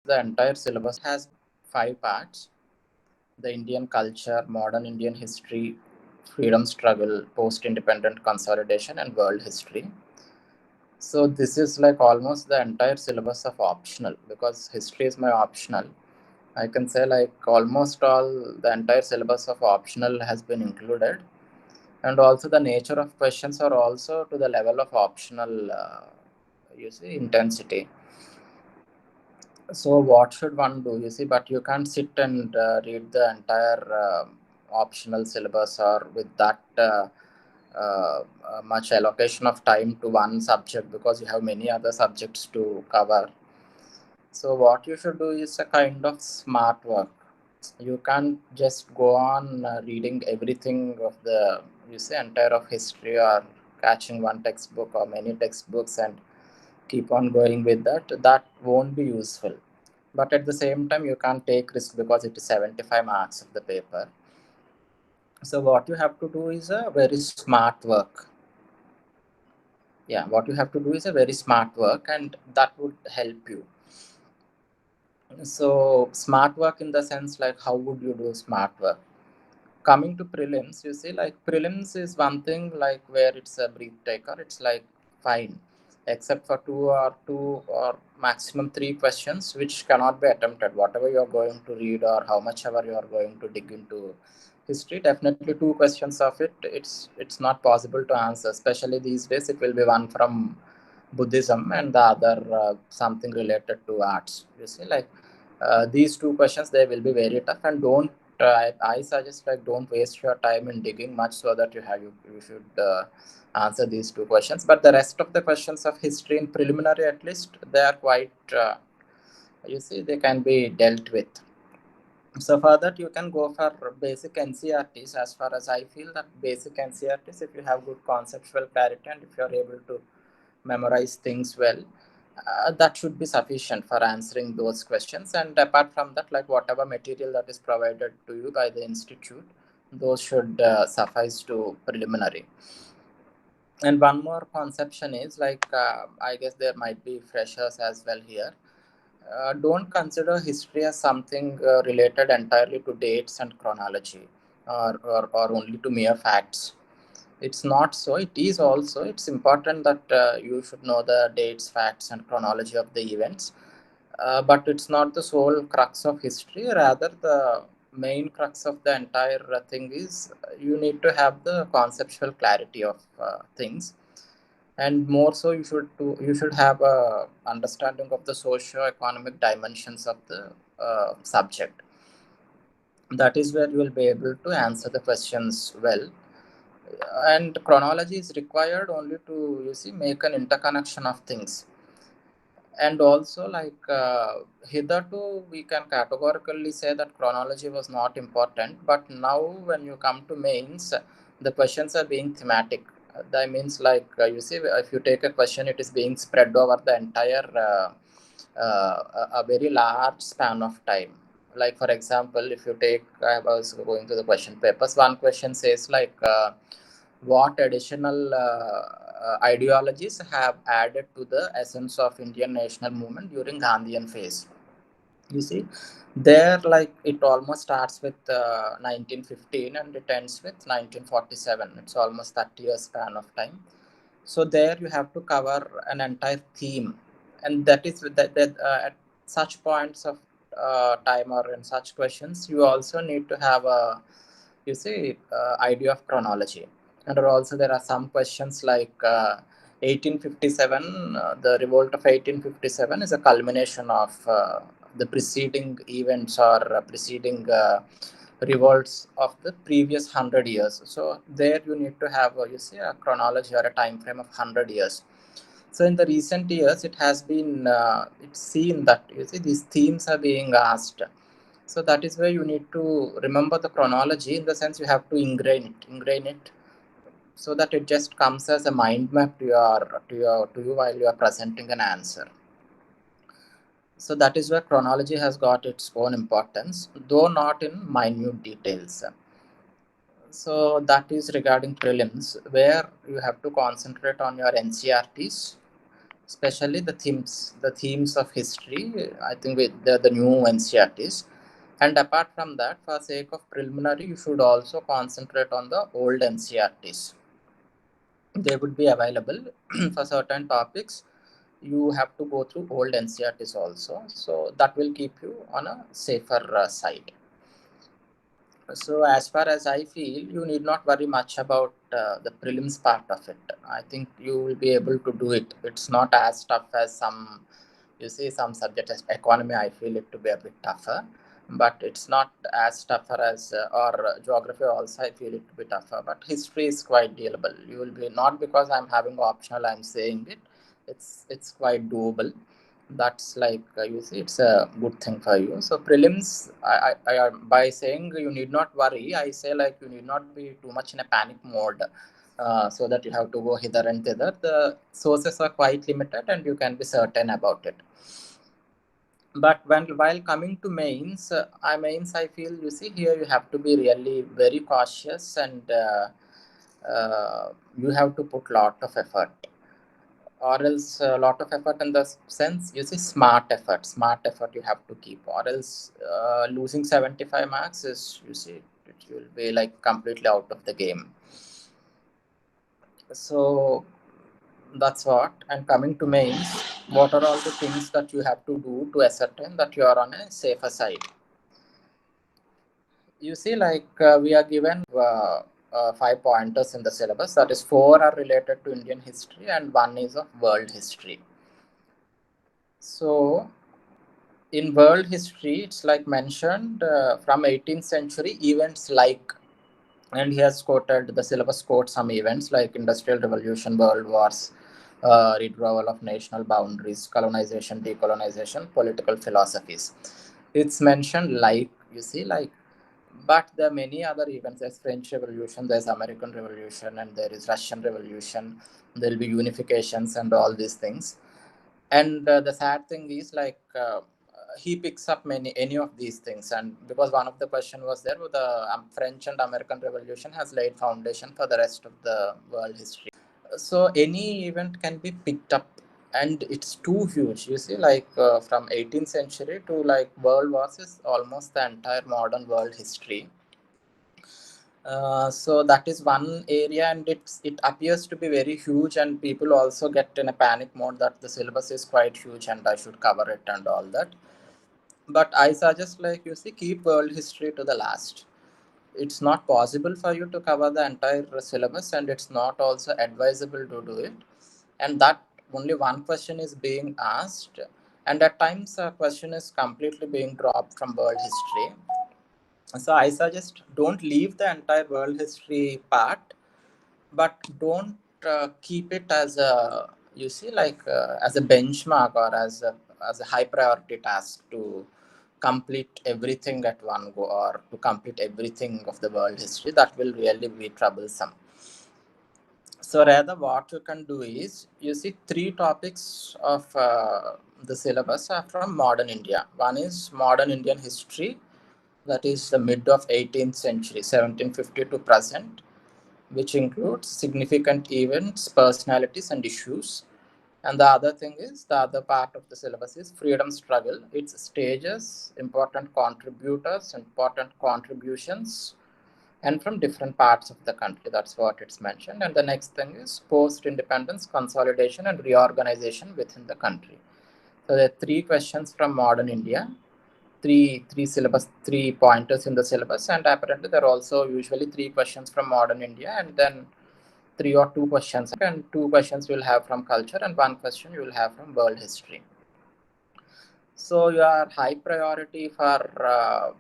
the entire syllabus has 5 parts: the Indian culture, modern Indian history, freedom struggle, post-independent consolidation, and world history. So this is like almost the entire syllabus of optional, because history is my optional. I can say like almost all the entire syllabus of optional has been included, and also the nature of questions are also to the level of optional, intensity. So what should one do? But you can't sit and read the entire optional syllabus, or with that much allocation of time to one subject, because you have many other subjects to cover. So what you should do is a kind of smart work. You can't just go on reading everything of the entire of history, or catching one textbook or many textbooks and keep on going with that. That won't be useful. But at the same time, you can't take risk, because it is 75 marks of the paper. So what you have to do is a very smart work. Yeah, what you have to do is a very smart work, and that would help you. So smart work in the sense, like, how would you do smart work? Coming to prelims, like prelims is one thing, like where it's a brief taker. It's like fine, except for two or maximum 3 questions, which cannot be attempted. Whatever you are going to read, or how much ever you are going to dig into history, definitely 2 questions of it, it's not possible to answer. Especially these days, it will be one from Buddhism and the other something related to arts. Like these 2 questions, they will be very tough, and don't I suggest, like, don't waste your time in digging much, so that you should answer these 2 questions. But the rest of the questions of history in preliminary, at least, they are quite they can be dealt with. So for that, you can go for basic NCRTs. As far as I feel, that basic NCRTs, if you have good conceptual clarity and if you are able to memorize things well, that should be sufficient for answering those questions. And apart from that, like, whatever material that is provided to you by the institute, those should suffice to preliminary. And one more conception is, like, I guess there might be freshers as well here. Don't consider history as something related entirely to dates and chronology, or only to mere facts. It's not so. It is also. It's important that you should know the dates, facts, and chronology of the events. But it's not the sole crux of history. Rather, the main crux of the entire thing is you need to have the conceptual clarity of things, and more so you should have a understanding of the socio-economic dimensions of the subject. That is where you will be able to answer the questions well. And chronology is required only to make an interconnection of things. And also, like, hitherto we can categorically say that chronology was not important, but now when you come to mains, the questions are being thematic. That means, like, if you take a question, it is being spread over the entire a very large span of time. Like, for example, if you take, I was going to the question papers, one question says, like, what additional ideologies have added to the essence of Indian national movement during Gandhian phase? You see, there, like, it almost starts with 1915 and it ends with 1947. It's almost 30 years span of time. So there you have to cover an entire theme, and that is that at such points of time, or in such questions, you also need to have a idea of chronology. And also there are some questions like 1857, the revolt of 1857 is a culmination of the preceding events, or preceding revolts of the previous 100 years. So there you need to have a chronology or a time frame of 100 years. So in the recent years, it has been it's seen that these themes are being asked. So that is where you need to remember the chronology, in the sense you have to ingrain it, so that it just comes as a mind map to you while you are presenting an answer. So that is where chronology has got its own importance, though not in minute details. So that is regarding prelims, where you have to concentrate on your NCRTs. especially the themes of history. I think they're the new NCRTs. And apart from that, for sake of preliminary, you should also concentrate on the old NCRTs. They would be available for certain topics. You have to go through old NCRTs also, so that will keep you on a safer side. So as far as I feel, you need not worry much about the prelims part of it. I think you will be able to do it. It's not as tough as some, you see, some subjects as economy. I feel it to be a bit tougher, but it's not as tougher as or geography also. I feel it to be tougher, but history is quite dealable. You will be, not because I'm having optional, I'm saying it. It's quite doable. That's like you see, it's a good thing for you. So prelims, I by saying you need not worry, I say like you need not be too much in a panic mode, so that you have to go hither and thither. The sources are quite limited and you can be certain about it. But while coming to mains, I feel, you see, here you have to be really very cautious, and you have to put lot of effort, or else a lot of effort in the sense, you see, smart effort you have to keep, or else losing 75 marks is, you see, it will be like completely out of the game. So that's what. And coming to mains, what are all the things that you have to do to ascertain that you are on a safer side? You see, like we are given 5 pointers in the syllabus. That is, 4 are related to Indian history and 1 is of world history. So in world history, it's like mentioned from 18th century events like, and he has quoted, the syllabus quotes some events like Industrial Revolution, World Wars, redrawal of national boundaries, colonization, decolonization, political philosophies. It's mentioned like, you see, like, but there are many other events. There's French Revolution, there's American Revolution, and there is Russian Revolution. There'll be unifications and all these things. And the sad thing is, like, he picks up any of these things, and because one of the question was there, the French and American Revolution has laid foundation for the rest of the world history. So any event can be picked up, and it's too huge, you see, like from 18th century to like world wars is almost the entire modern world history. So that is one area, and it appears to be very huge, and people also get in a panic mode that the syllabus is quite huge and I should cover it and all that. But I suggest, like, you see, keep world history to the last. It's not possible for you to cover the entire syllabus, and it's not also advisable to do it. And that only one question is being asked, and at times a question is completely being dropped from world history. So I suggest, don't leave the entire world history part, but don't keep it as a, you see, like as a benchmark or as a high priority task to complete everything at one go, or to complete everything of the world history. That will really be troublesome. So rather, what you can do is, you see, 3 topics of the syllabus are from modern India. One is modern Indian history, that is the mid of 18th century, 1750 to present, which includes significant events, personalities, and issues. And the other thing is, the other part of the syllabus is freedom struggle, its stages, important contributors, important contributions, and from different parts of the country. That's what it's mentioned. And the next thing is post-independence, consolidation, and reorganization within the country. So there are 3 questions from modern India, three syllabus, 3 pointers in the syllabus, and apparently there are also usually 3 questions from modern India, and then 3 or 2 questions, and 2 questions you will have from culture, and 1 question you will have from world history. So your high priority for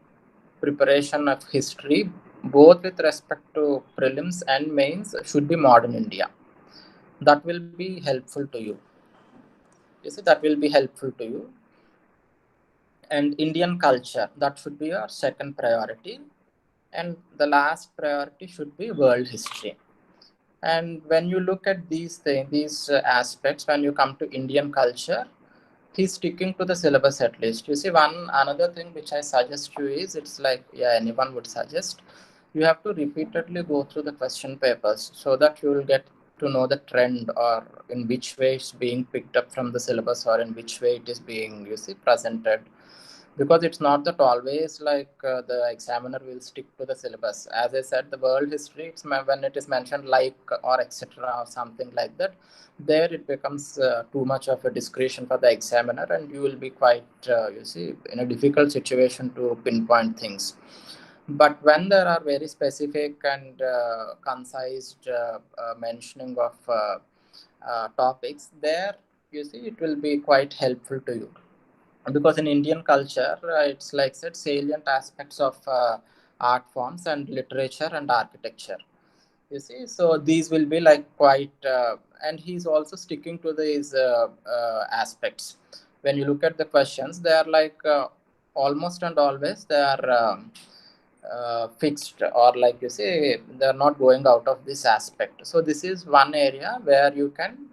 preparation of history, both with respect to prelims and mains, should be modern India. That will be helpful to you. You see, that will be helpful to you. And Indian culture, that should be your second priority. And the last priority should be world history. And when you look at these things, these aspects, when you come to Indian culture, he's sticking to the syllabus at least. You see, another thing which I suggest you is, it's like, yeah, anyone would suggest, you have to repeatedly go through the question papers so that you will get to know the trend or in which way it's being picked up from the syllabus or in which way it is being, presented. Because it's not that always like the examiner will stick to the syllabus. As I said, the world history, when it is mentioned like or etc. or something like that, there it becomes too much of a discretion for the examiner, and you will be quite, in a difficult situation to pinpoint things. But when there are very specific and concise mentioning of topics, there it will be quite helpful to you. Because in Indian culture, it's like said salient aspects of art forms and literature and architecture. So these will be like quite, and he's also sticking to these aspects. When you look at the questions, they are like almost and always they are fixed, or like they're not going out of this aspect. So this is one area where you can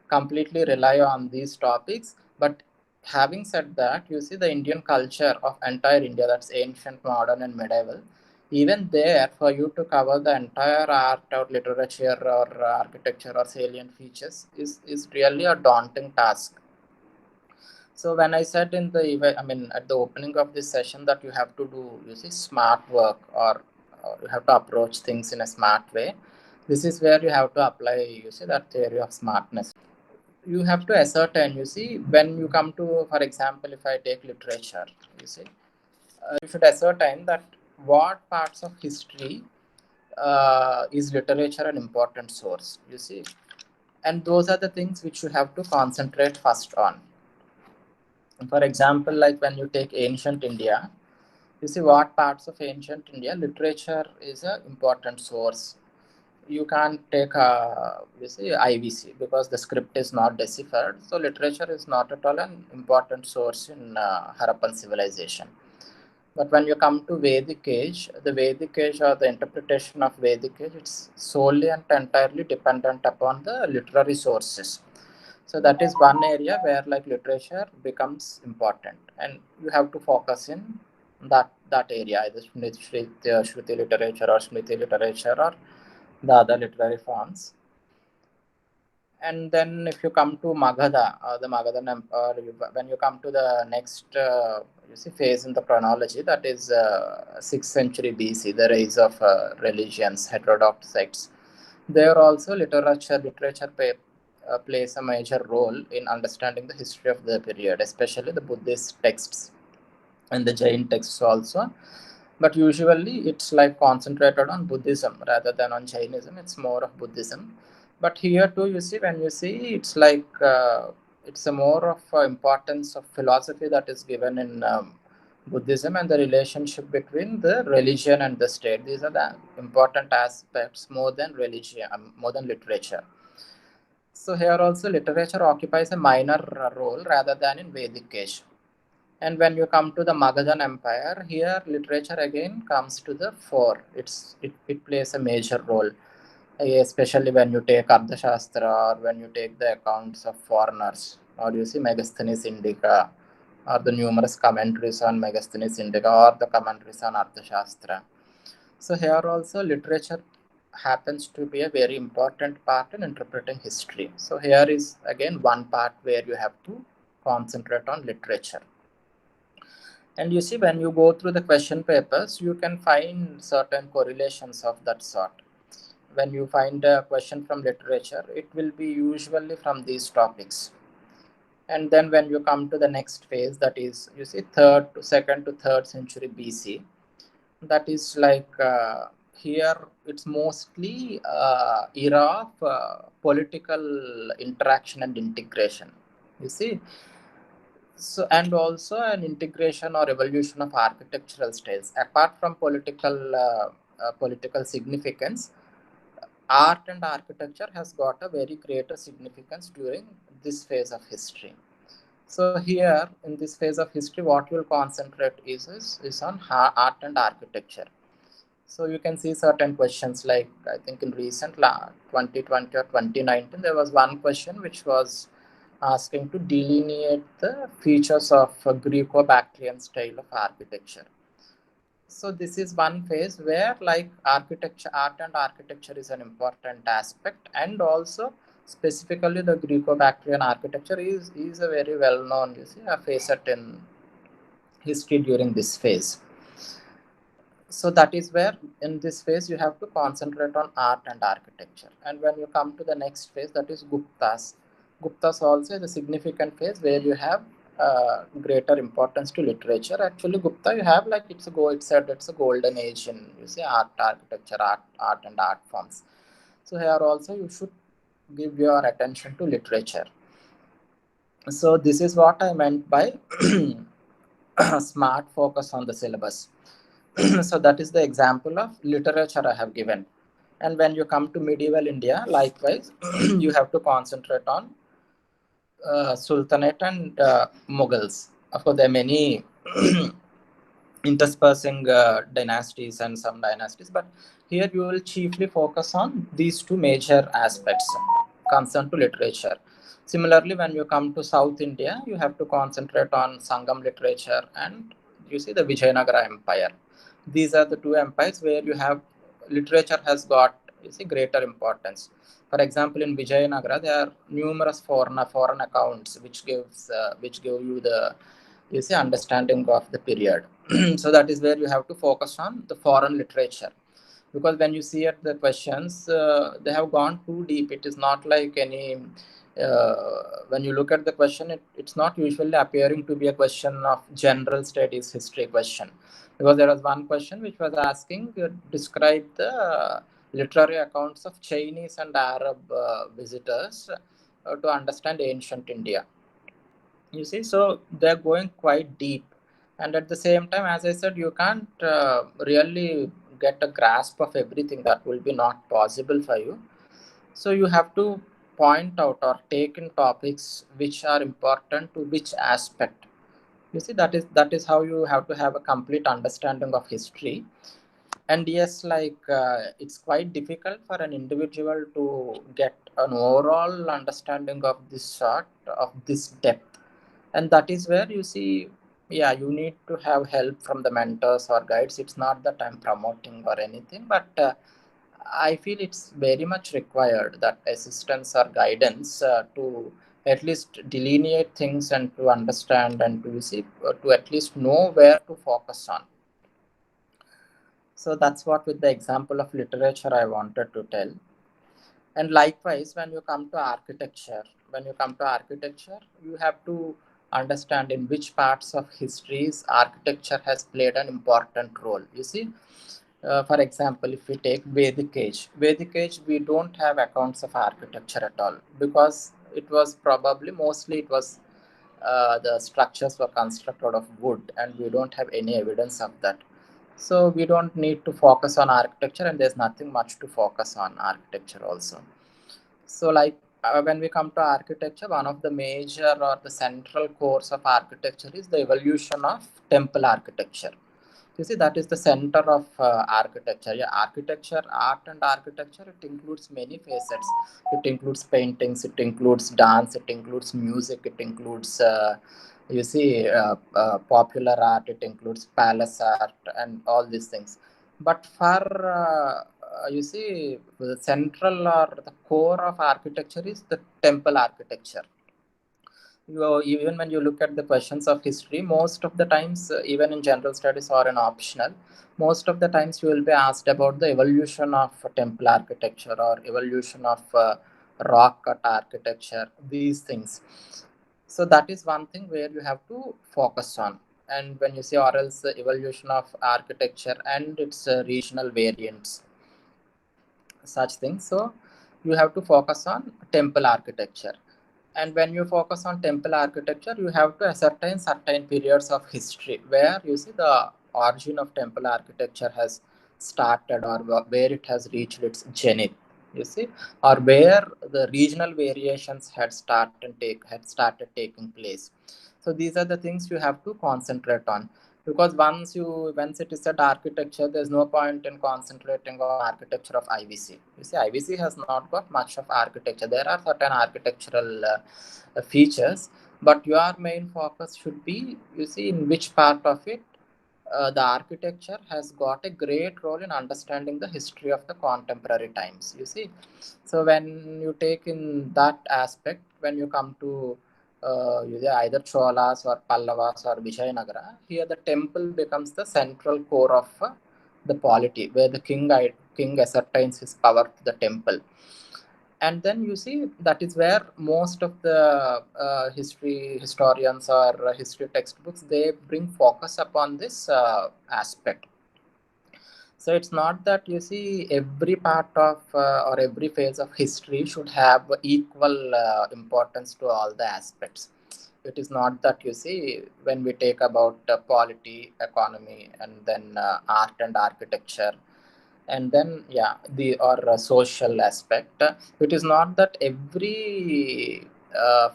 completely rely on these topics. But having said that, the Indian culture of entire India, that's ancient, modern, and medieval, even there, for you to cover the entire art or literature or architecture or salient features is really a daunting task. So when I said in the, at the opening of this session that you have to do, smart work, or you have to approach things in a smart way, this is where you have to apply, that theory of smartness. You have to ascertain, when you come to, for example, if I take literature, you should ascertain that what parts of history is literature an important source, and those are the things which you have to concentrate first on. For example, like when you take ancient India, what parts of ancient India literature is an important source. You can't take IVC because the script is not deciphered. So literature is not at all an important source in Harappan civilization. But when you come to Vedic age, the Vedic age or the interpretation of Vedic age, it's solely and entirely dependent upon the literary sources. So that is one area where like literature becomes important, and you have to focus in that area, either Shruti literature or Smriti literature or the other literary forms. And then if you come to Magadha, the Magadhan Empire, when you come to the next phase in the chronology, that is 6th century BC, the rise of religions, heterodox sects. There also literature plays a major role in understanding the history of the period, especially the Buddhist texts and the Jain texts also. But usually it's like concentrated on Buddhism rather than on Jainism. It's more of Buddhism. But here too, when you see, it's like it's a more of importance of philosophy that is given in Buddhism, and the relationship between the religion and the state. These are the important aspects more than religion, more than literature. So here also literature occupies a minor role rather than in Vedic age. And when you come to the Magadhan Empire, here literature again comes to the fore. It plays a major role, especially when you take Ardhashastra, or when you take the accounts of foreigners, or Megasthenes Indica, or the numerous commentaries on Megasthenes Indica, or the commentaries on Ardhashastra. So here also literature happens to be a very important part in interpreting history. So here is again one part where you have to concentrate on literature. And when you go through the question papers, you can find certain correlations of that sort. When you find a question from literature, it will be usually from these topics. And then when you come to the next phase, that is, second to third century BC, that is like here it's mostly era of political interaction and integration. So, and also an integration or evolution of architectural styles. Apart from political significance, art and architecture has got a very greater significance during this phase of history. So here in this phase of history, what you'll concentrate is on art and architecture. So you can see certain questions, like I think in recent 2020 or 2019, there was one question which was asking to delineate the features of a Greco-Bactrian style of architecture. So this is one phase where like architecture, art and architecture is an important aspect, and also specifically the Greco-Bactrian architecture is a very well known, you see, a facet in history during this phase. So that is where in this phase you have to concentrate on art and architecture. And when you come to the next phase, that is Guptas also is a significant phase where you have greater importance to literature. Actually, Gupta you have like it's a golden age in, you see, art, architecture, art and art forms. So here also you should give your attention to literature. So this is what I meant by smart focus on the syllabus. So that is the example of literature I have given. And when you come to medieval India, likewise, you have to concentrate on Sultanate and Mughals. Of course, there are many interspersing dynasties and some dynasties, but here you will chiefly focus on these two major aspects concerned to literature. Similarly, when you come to South India, you have to concentrate on Sangam literature and you see the Vijayanagara Empire. These are the two empires where you have literature has got, you see, greater importance. For example, in Vijayanagara, there are numerous foreign accounts which give you the, you see, understanding of the period. So that is where you have to focus on the foreign literature, because when you see at the questions, they have gone too deep. It is not like any when you look at the question, it's not usually appearing to be a question of general studies history question, because there was one question which was asking describe the literary accounts of Chinese and Arab visitors to understand ancient India. You see, so they're going quite deep, and at the same time, as I said, you can't really get a grasp of everything. That will be not possible for you. So you have to point out or take in topics which are important to which aspect. You see, that is how you have to have a complete understanding of history. And yes, like it's quite difficult for an individual to get an overall understanding of this sort of this depth. And that is where you see, yeah, you need to have help from the mentors or guides. It's not that I'm promoting or anything, but I feel it's very much required that assistance or guidance to at least delineate things and to understand and to see to at least know where to focus on. So that's what with the example of literature I wanted to tell. And likewise, when you come to architecture, you have to understand in which parts of histories architecture has played an important role. You see, for example, if we take Vedic age, we don't have accounts of architecture at all, because it was probably mostly it was the structures were constructed of wood, and we don't have any evidence of that. So we don't need to focus on architecture, and there's nothing much to focus on architecture also. So, like when we come to architecture, one of the major or the central course of architecture is the evolution of temple architecture. You see, that is the center of architecture. Yeah, architecture, art and architecture, it includes many facets. It includes paintings, it includes dance, it includes music, it includes, you see, popular art, it includes palace art and all these things. But for, you see, the central or the core of architecture is the temple architecture. Even when you look at the questions of history, most of the times, even in general studies or in optional, most of the times you will be asked about the evolution of temple architecture or evolution of rock cut architecture, these things. So that is one thing where you have to focus on. And when you say, or else the evolution of architecture and its regional variants, such things. So you have to focus on temple architecture. And when you focus on temple architecture, you have to ascertain certain periods of history where you see the origin of temple architecture has started, or where it has reached its zenith. You see, or where the regional variations had started taking place. So these are the things you have to concentrate on, because once it is said architecture, there's no point in concentrating on architecture of IVC. You see, IVC has not got much of architecture. There are certain architectural features, but your main focus should be, you see, in which part of it the architecture has got a great role in understanding the history of the contemporary times. You see, so when you take in that aspect, when you come to either Cholas or Pallavas or Vijayanagara, here the temple becomes the central core of the polity, where the king ascertains his power to the temple. And then you see that is where most of the history historians or history textbooks, they bring focus upon this aspect. So it's not that you see every part of or every phase of history should have equal importance to all the aspects. It is not that you see when we take about polity, economy, and then art and architecture, and then yeah, the or social aspect. It is not that every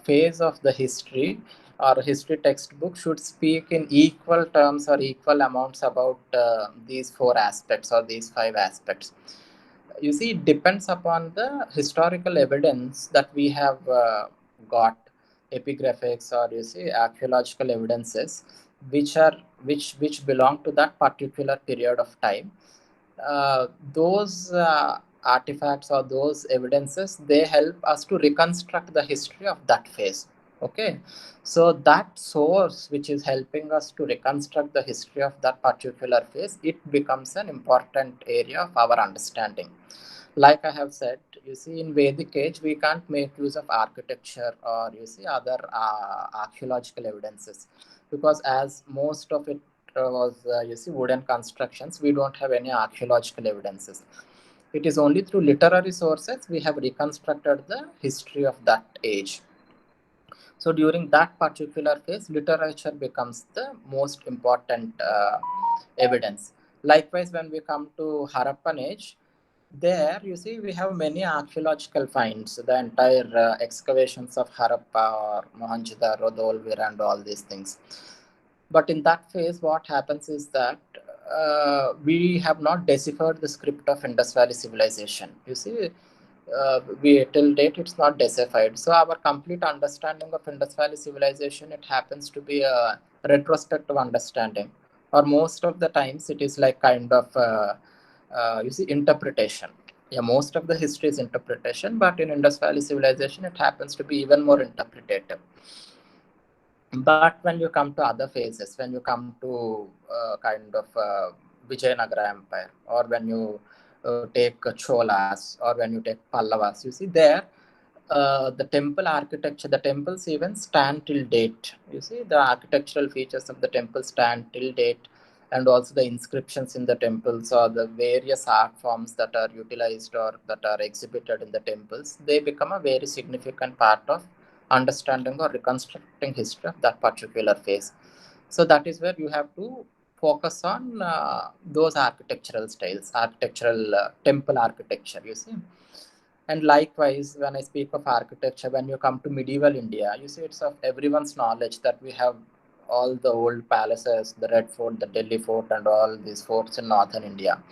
phase of the history or history textbook should speak in equal terms or equal amounts about these four aspects or these five aspects. You see, it depends upon the historical evidence that we have got, epigraphics or you see archaeological evidences, which are which belong to that particular period of time. Those artifacts or those evidences, they help us to reconstruct the history of that phase. Okay, so that source which is helping us to reconstruct the history of that particular phase, it becomes an important area of our understanding. Like I have said, you see, in Vedic age, we can't make use of architecture or you see other archaeological evidences, because as most of it was you see wooden constructions, we don't have any archaeological evidences. It is only through literary sources we have reconstructed the history of that age. So during that particular phase, literature becomes the most important evidence. Likewise, when we come to Harappan age, there you see we have many archaeological finds, the entire excavations of Harappa or Mohenjo-daro, Dolvir, and all these things. But in that phase, what happens is that we have not deciphered the script of Indus Valley civilization. You see, we till date it's not deciphered. So our complete understanding of Indus Valley civilization, it happens to be a retrospective understanding, or most of the times it is like kind of you see interpretation. Yeah, most of the history is interpretation, but in Indus Valley civilization, it happens to be even more interpretative. But when you come to other phases, when you come to kind of Vijayanagara Empire, or when you take Cholas, or when you take Pallavas, you see there the temple architecture, the temples even stand till date. You see the architectural features of the temple stand till date, and also the inscriptions in the temples or the various art forms that are utilized or that are exhibited in the temples, they become a very significant part of understanding or reconstructing history of that particular phase. So that is where you have to focus on those architectural styles, architectural temple architecture, you see. And likewise, when I speak of architecture, when you come to medieval India, you see it's of everyone's knowledge that we have all the old palaces, the Red Fort, the Delhi Fort, and all these forts in northern India.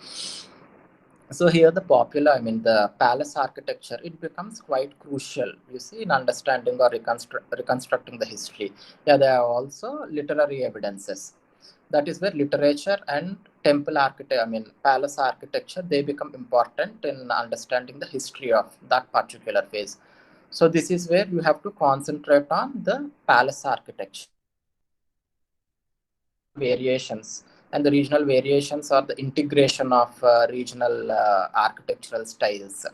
So here the popular, I mean the palace architecture, it becomes quite crucial, you see, in understanding or reconstructing the history. Yeah, there are also literary evidences. That is where literature and temple architecture, I mean palace architecture, they become important in understanding the history of that particular phase. So this is where you have to concentrate on the palace architecture and the regional variations. And the regional variations are the integration of regional architectural styles.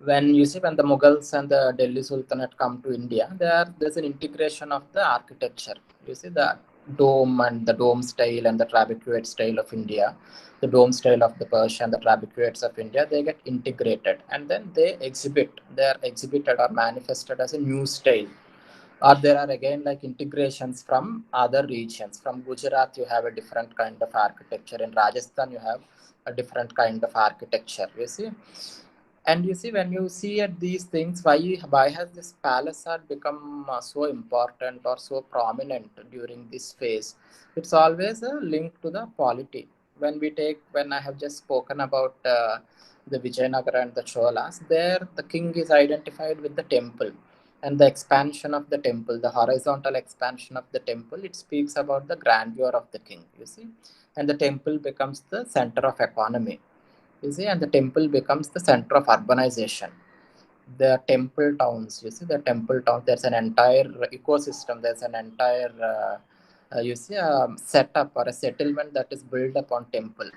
When you see when the Mughals and the Delhi Sultanate come to India, there's an integration of the architecture. You see the dome and the dome style and the trabeculate style of India, the dome style of the Persia and the trabeculators of India, they get integrated and then they are exhibited or manifested as a new style. Or there are again like integrations from other regions. From Gujarat, you have a different kind of architecture. In Rajasthan, you have a different kind of architecture. You see, and you see when you see at these things, why has this palace art become so important or so prominent during this phase? It's always a link to the polity. When I have just spoken about the Vijayanagara and the Cholas, there the king is identified with the temple. And the expansion of the temple, the horizontal expansion of the temple, it speaks about the grandeur of the king, you see. And the temple becomes the center of economy, you see, and the temple becomes the center of urbanization. The temple towns, you see, the temple town, there's an entire ecosystem, there's an entire you see, setup or a settlement that is built upon temple.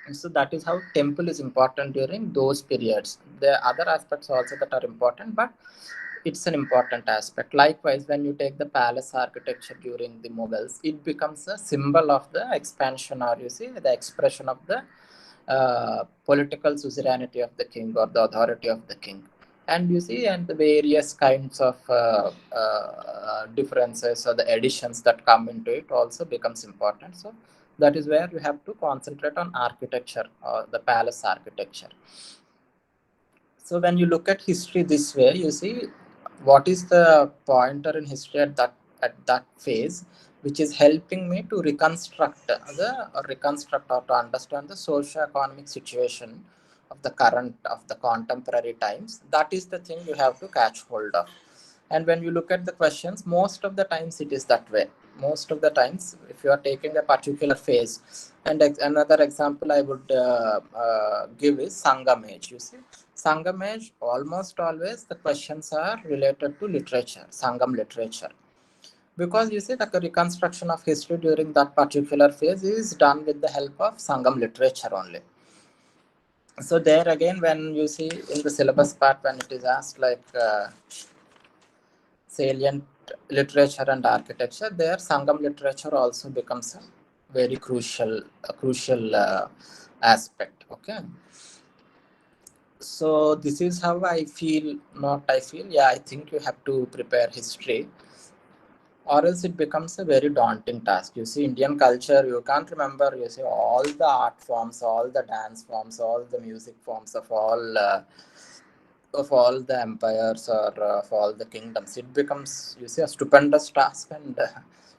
And so that is how temple is important during those periods. There are other aspects also that are important, but it's an important aspect. Likewise, when you take the palace architecture during the Mughals, it becomes a symbol of the expansion, or you see, the expression of the political suzerainty of the king or the authority of the king. And you see, and the various kinds of differences or the additions that come into it also becomes important. So that is where you have to concentrate on architecture or the palace architecture. So when you look at history this way, you see what is the pointer in history at that phase, which is helping me to reconstruct or to understand the socio-economic situation of the current, of the contemporary times. That is the thing you have to catch hold of. And when you look at the questions, most of the times it is that way. Most of the times, if you are taking a particular phase, and another example I would give is Sangam age. You see, Sangam age, almost always the questions are related to literature, Sangam literature. Because you see, the reconstruction of history during that particular phase is done with the help of Sangam literature only. So there again, when you see in the syllabus part, when it is asked like salient literature and architecture, there Sangam literature also becomes a crucial aspect. Okay. So this is how I feel, not I feel, yeah, I think you have to prepare history, or else it becomes a very daunting task. You see, Indian culture, you can't remember, you see, all the art forms, all the dance forms, all the music forms of all the empires or of all the kingdoms. It becomes, you see, a stupendous task, and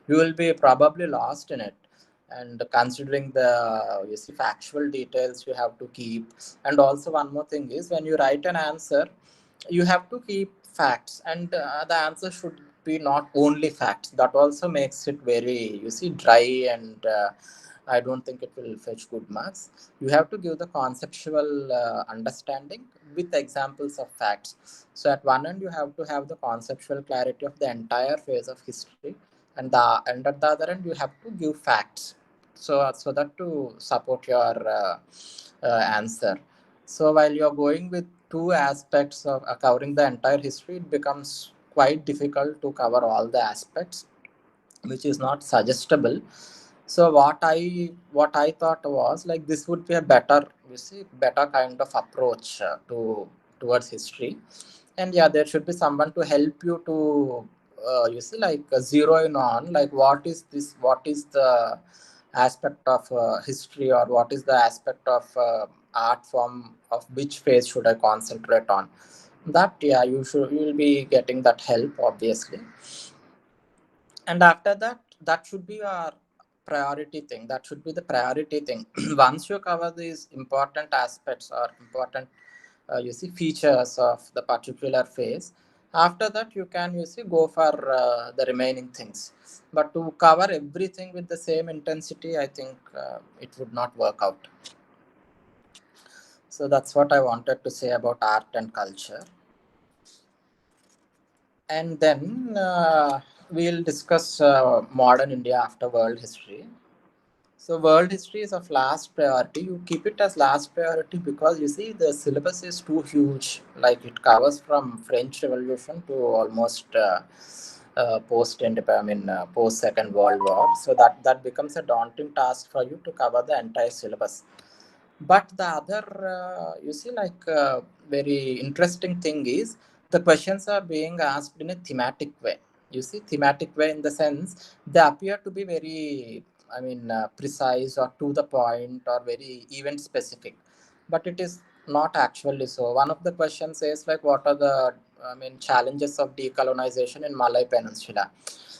you will be probably lost in it. And considering the, you see, factual details you have to keep. And also one more thing is, when you write an answer, you have to keep facts, and the answer should be not only facts. That also makes it very, you see, dry, and I don't think it will fetch good marks. You have to give the conceptual understanding with examples of facts. So at one end, you have to have the conceptual clarity of the entire phase of history, and at the other end, you have to give facts. So that to support your answer. So while you're going with two aspects of covering the entire history, it becomes quite difficult to cover all the aspects, which is not suggestible. So what I thought was like, this would be a better, you see, better kind of approach towards history. And yeah, there should be someone to help you to you see, like zero in on like what is this, what is the aspect of history, or what is the aspect of art form, of which phase should I concentrate on. That, yeah, you will be getting that help, obviously. And after that, that should be our priority thing, that should be the priority thing. Once you cover these important aspects or important you see, features of the particular phase, after that you can, you see, go for the remaining things. But to cover everything with the same intensity, I think it would not work out. So that's what I wanted to say about art and culture. And then we'll discuss modern India after world history. So world history is of last priority. You keep it as last priority because you see, the syllabus is too huge. Like, it covers from French Revolution to almost post Second World War. So that becomes a daunting task for you to cover the entire syllabus. But the other, you see, like very interesting thing is, the questions are being asked in a thematic way. You see, thematic way in the sense they appear to be very, precise or to the point or very event specific, but it is not actually so. One of the questions says like, what are the, challenges of decolonization in Malay Peninsula?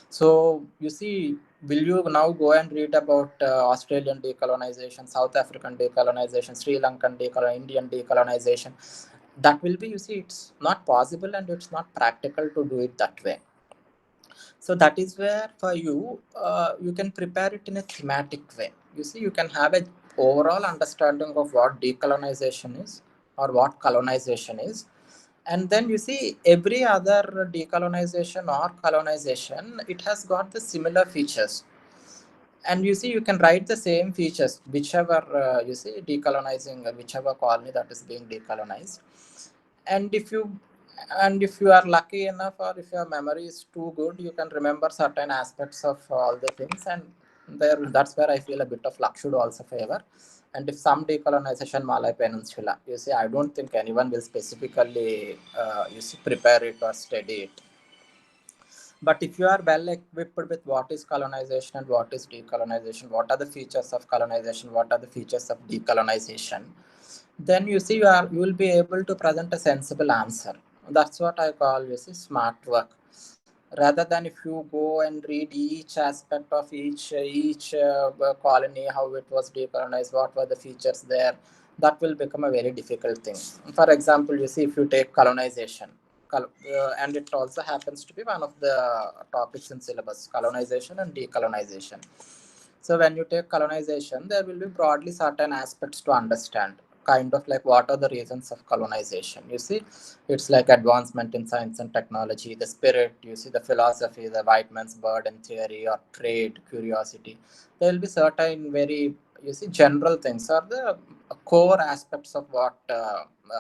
So you see, will you now go and read about Australian decolonization, South African decolonization, Sri Lankan decolonization, Indian decolonization? that will be, you see, it's not possible and it's not practical to do it that way. So that is where for you, you can prepare it in a thematic way. You see, you can have a overall understanding of what decolonization is or what colonization is. And then you see every other decolonization or colonization, it has got the similar features. And you see, you can write the same features, whichever, you see, decolonizing, whichever colony that is being decolonized. And if you are lucky enough, or if your memory is too good, you can remember certain aspects of all the things. And there, that's where I feel a bit of luck should also favor. And if some decolonization Malay Peninsula, you see, I don't think anyone will specifically you see, prepare it or study it. But if you are well equipped with what is colonization and what is decolonization, what are the features of colonization, what are the features of decolonization, then you see, you will be able to present a sensible answer. That's what I call, you see, smart work. Rather than if you go and read each aspect of each colony, how it was decolonized, what were the features there, that will become a very difficult thing. For example, you see, if you take colonization, and it also happens to be one of the topics in syllabus, colonization and decolonization. So when you take colonization, there will be broadly certain aspects to understand, kind of like what are the reasons of colonization. You see, it's like advancement in science and technology, the spirit, you see, the philosophy, the white man's burden theory, or trade, curiosity. There will be certain very, you see, general things, or the core aspects of what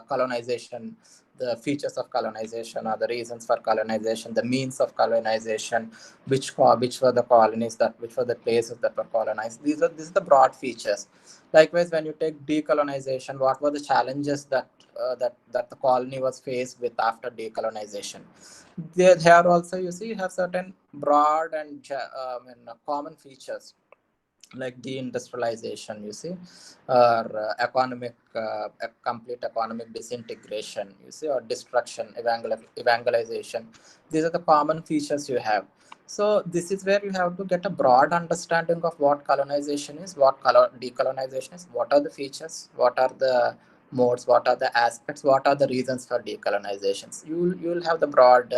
colonization, the features of colonization, or the reasons for colonization, the means of colonization, which were the colonies, that which were the places that were colonized. These are the broad features. Likewise, when you take decolonization, what were the challenges that the colony was faced with after decolonization? There also, you see, you have certain broad and common features, like deindustrialization, you see, or complete economic disintegration, you see, or destruction, evangelization. These are the common features you have. So this is where you have to get a broad understanding of what colonization is, what decolonization is, what are the features, what are the modes, what are the aspects, what are the reasons for decolonizations. You'll have the broad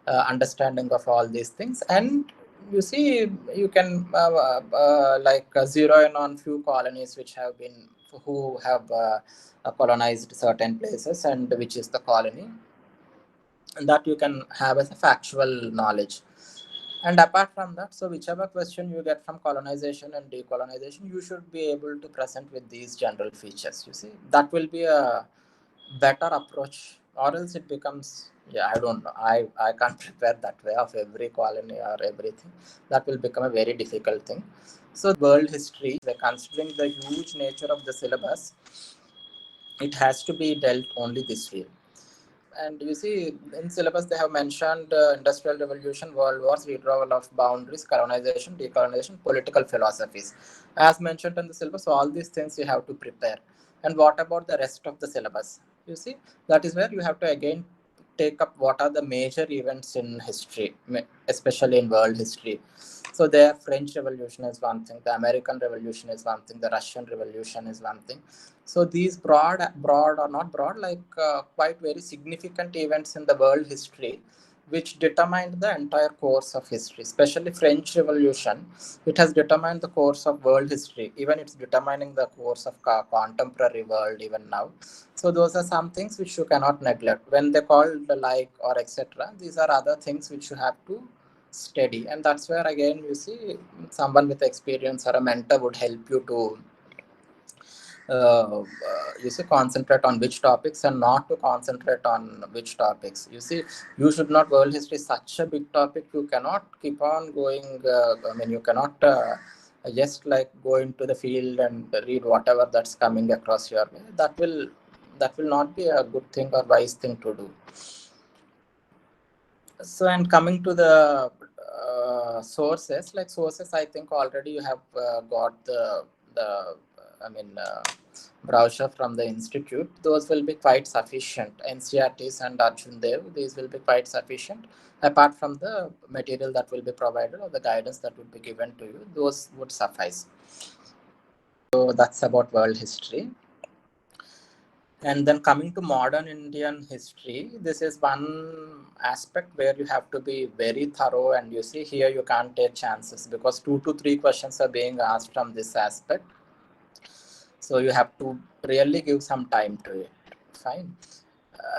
understanding of all these things. And you see, you can zero in on few colonies who have colonized certain places, and which is the colony, and that you can have as a factual knowledge. And apart from that, so whichever question you get from colonization and decolonization, you should be able to present with these general features. You see, that will be a better approach, or else it becomes, yeah, I don't know, I can't prepare that way of every colony or everything. That will become a very difficult thing. So world history, considering the huge nature of the syllabus, it has to be dealt only this way. And you see, in syllabus they have mentioned industrial revolution, world wars, withdrawal of boundaries, colonization, decolonization, political philosophies. As mentioned in the syllabus, all these things you have to prepare. And what about the rest of the syllabus? You see, that is where you have to again take up what are the major events in history, especially in world history. So there, French Revolution is one thing, the American Revolution is one thing, the Russian Revolution is one thing. So these broad or not broad, like quite very significant events in the world history, which determined the entire course of history. Especially French Revolution, it has determined the course of world history. Even it's determining the course of contemporary world even now. So those are some things which you cannot neglect. When they call the like or etc., these are other things which you have to study. And that's where again you see someone with experience or a mentor would help you to you see, concentrate on which topics and not to concentrate on which topics. You see, you should not, world history is such a big topic, you cannot keep on going, you cannot just like go into the field and read whatever that's coming across your way. That will not be a good thing or wise thing to do. So, and coming to the sources, like sources, I think already you have got the I mean brochure from the institute. Those will be quite sufficient. NCRTs and Arjun Dev, these will be quite sufficient. Apart from the material that will be provided or the guidance that would be given to you, those would suffice. So that's about world history. And then coming to modern Indian history, this is one aspect where you have to be very thorough, and you see here you can't take chances because 2 to 3 questions are being asked from this aspect. So you have to really give some time to it. Fine.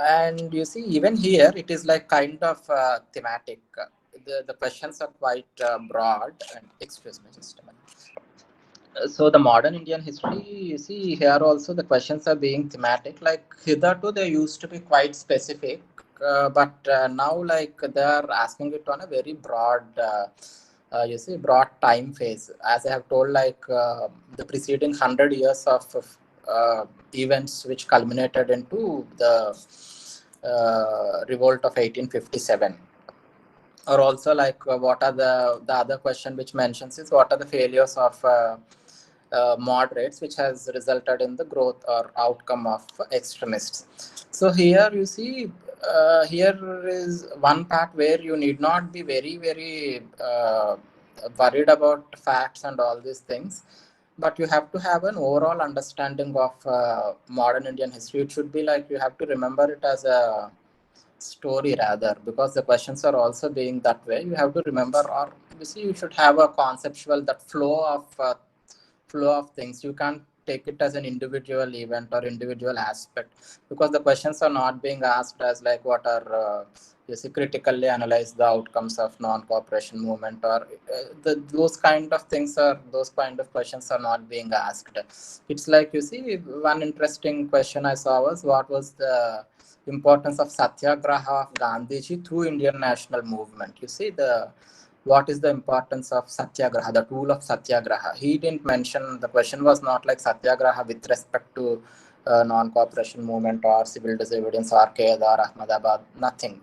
And you see, even here, it is like kind of thematic. The questions are quite broad. And excuse me, just a minute. So the modern Indian history, you see here also the questions are being thematic. Like hitherto they used to be quite specific, but now like they are asking it on a very broad, you see, broad time phase. As I have told, like the preceding 100 years of events which culminated into the revolt of 1857, or also like what are the other question which mentions is what are the failures of moderates which has resulted in the growth or outcome of extremists. So here you see here is one part where you need not be very worried about facts and all these things, but you have to have an overall understanding of modern Indian history. It should be like you have to remember it as a story rather, because the questions are also being that way. You have to remember, or you see, you should have a conceptual that flow of things. You can't take it as an individual event or individual aspect, because the questions are not being asked as like what are you see, critically analyze the outcomes of non-cooperation movement, or those kind of things, or those kind of questions are not being asked. It's like, you see, one interesting question I saw was what was the importance of satyagraha of Gandhiji through Indian national movement. You see, the what is the importance of satyagraha, the tool of satyagraha. He didn't mention, the question was not like satyagraha with respect to non-cooperation movement or civil disobedience or Kedar, Ahmedabad, nothing.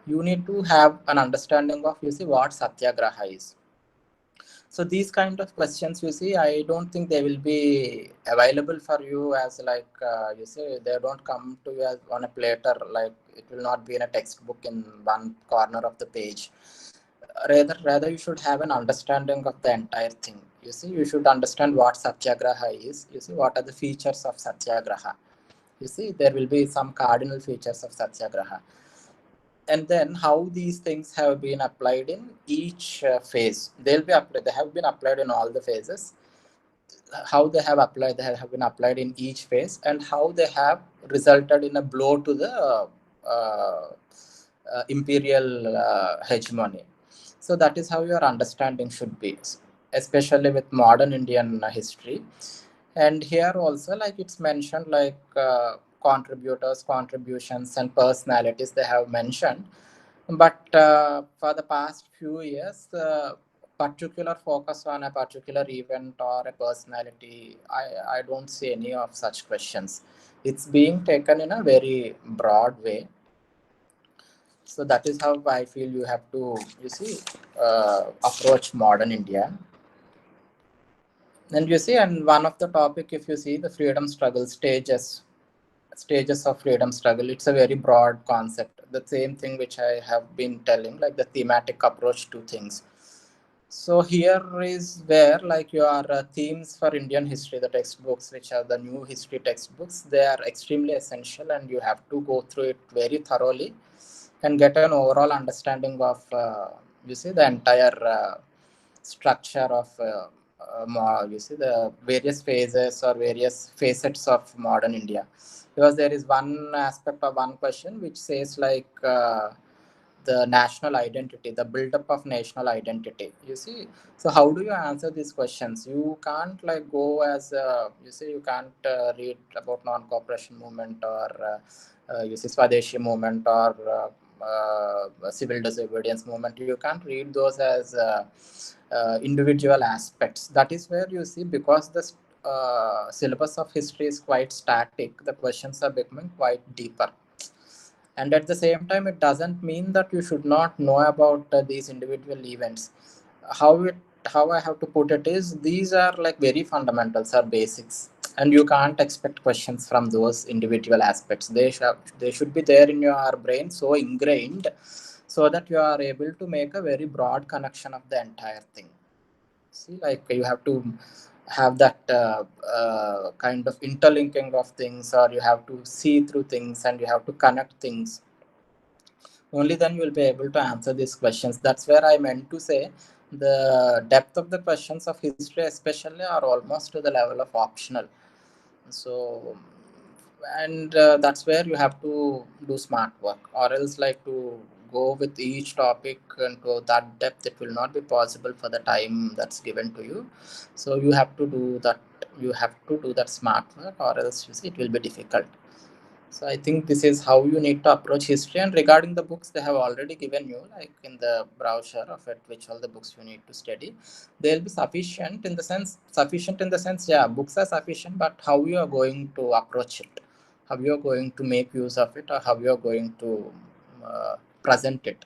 You need to have an understanding of, you see, what satyagraha is. So these kind of questions, you see, I don't think they will be available for you as like, you see, they don't come to you as on a platter, like it will not be in a textbook in one corner of the page. Rather you should have an understanding of the entire thing. You see, you should understand what satyagraha is. You see, what are the features of satyagraha. You see, there will be some cardinal features of satyagraha, and then how these things have been applied in each phase. They have been applied in all the phases. How they have been applied in each phase, and how they have resulted in a blow to the imperial hegemony. So that is how your understanding should be, especially with modern Indian history. And here also, like it's mentioned, like contributors, contributions, and personalities they have mentioned. But for the past few years, particular focus on a particular event or a personality, I don't see any of such questions. It's being taken in a very broad way. So that is how I feel you have to, you see, approach modern India. And you see, and one of the topic, if you see the freedom struggle stages of freedom struggle, it's a very broad concept. The same thing which I have been telling, like the thematic approach to things. So here is where like your themes for Indian history, the textbooks, which are the new history textbooks, they are extremely essential, and you have to go through it very thoroughly and get an overall understanding of, you see, the entire structure of, you see, the various phases or various facets of modern India. Because there is one aspect of one question which says like, the national identity, the build-up of national identity. You see, so how do you answer these questions? You can't like go as you see, you can't read about non-cooperation movement, or you see, Swadeshi movement, or civil disobedience movement. You can't read those as individual aspects. That is where you see, because the syllabus of history is quite static, the questions are becoming quite deeper. And at the same time, it doesn't mean that you should not know about these individual events. How I have to put it is, these are like very fundamentals or basics, and you can't expect questions from those individual aspects. They should be there in your brain, so ingrained, so that you are able to make a very broad connection of the entire thing. See, like you have to have that kind of interlinking of things, or you have to see through things and you have to connect things. Only then you will be able to answer these questions. That's where I meant to say the depth of the questions of history especially are almost to the level of optional. So, and that's where you have to do smart work, or else like to go with each topic and go that depth, it will not be possible for the time that's given to you. So you have to do that, you have to do that smart work, or else you see it will be difficult. So I think this is how you need to approach history. And regarding the books, they have already given you, like in the brochure of it, which all the books you need to study. They'll be sufficient in the sense, yeah, books are sufficient, but how you are going to approach it, how you are going to make use of it, or how you are going to present it.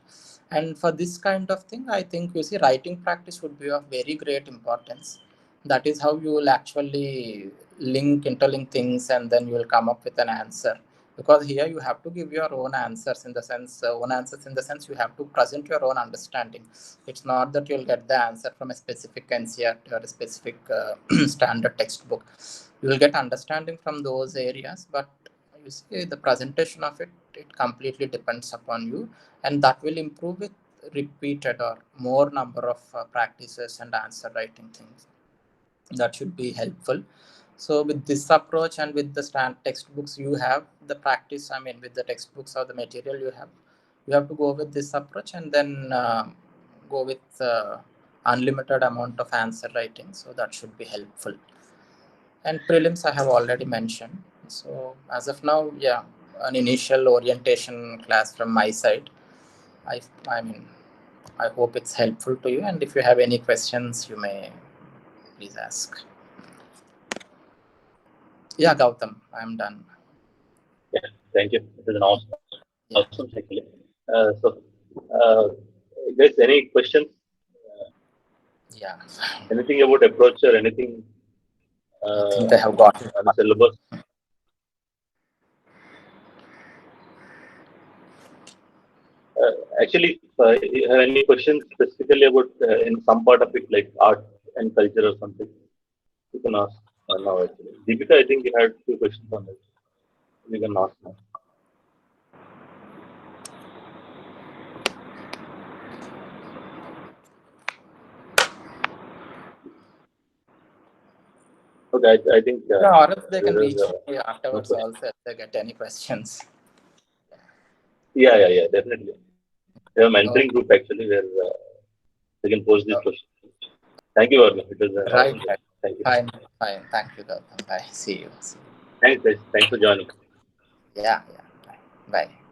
And for this kind of thing, I think you see writing practice would be of very great importance. That is how you will actually interlink things, and then you will come up with an answer. Because here you have to give your own answers in the sense you have to present your own understanding. It's not that you'll get the answer from a specific NCERT or a specific standard textbook. You will get understanding from those areas, but you see the presentation of it, it completely depends upon you, and that will improve with repeated or more number of practices and answer writing things. That should be helpful. So with this approach and with the textbooks you have the practice, I mean with the textbooks or the material you have to go with this approach, and then go with unlimited amount of answer writing. So that should be helpful. And prelims I have already mentioned. So as of now, yeah, an initial orientation class from my side. I mean, I hope it's helpful to you, and if you have any questions, you may please ask. Yeah, Gautam, I'm done. Yeah, thank you. This is an awesome, Yeah, actually. So, uh, guys, any questions? yeah. Anything about approach or anything I think I have got it. on the syllabus? Actually, if you have any questions specifically about in some part of it, like art and culture or something, you can ask now. Actually, Deepika, I think you had few questions on it. You can ask now. Okay, I think Yeah, or else they can there is reach me no afterwards question. also if they get any questions. Yeah, definitely. We have a mentoring Okay. group actually where they can post these Oh, questions. Thank you, Bhargav. It was an right, awesome right. session. Thank you. Fine, fine. Thank you, Gautam. Bye. See you. See you. Thanks, guys. Thanks for joining. Yeah, yeah. Bye. Bye.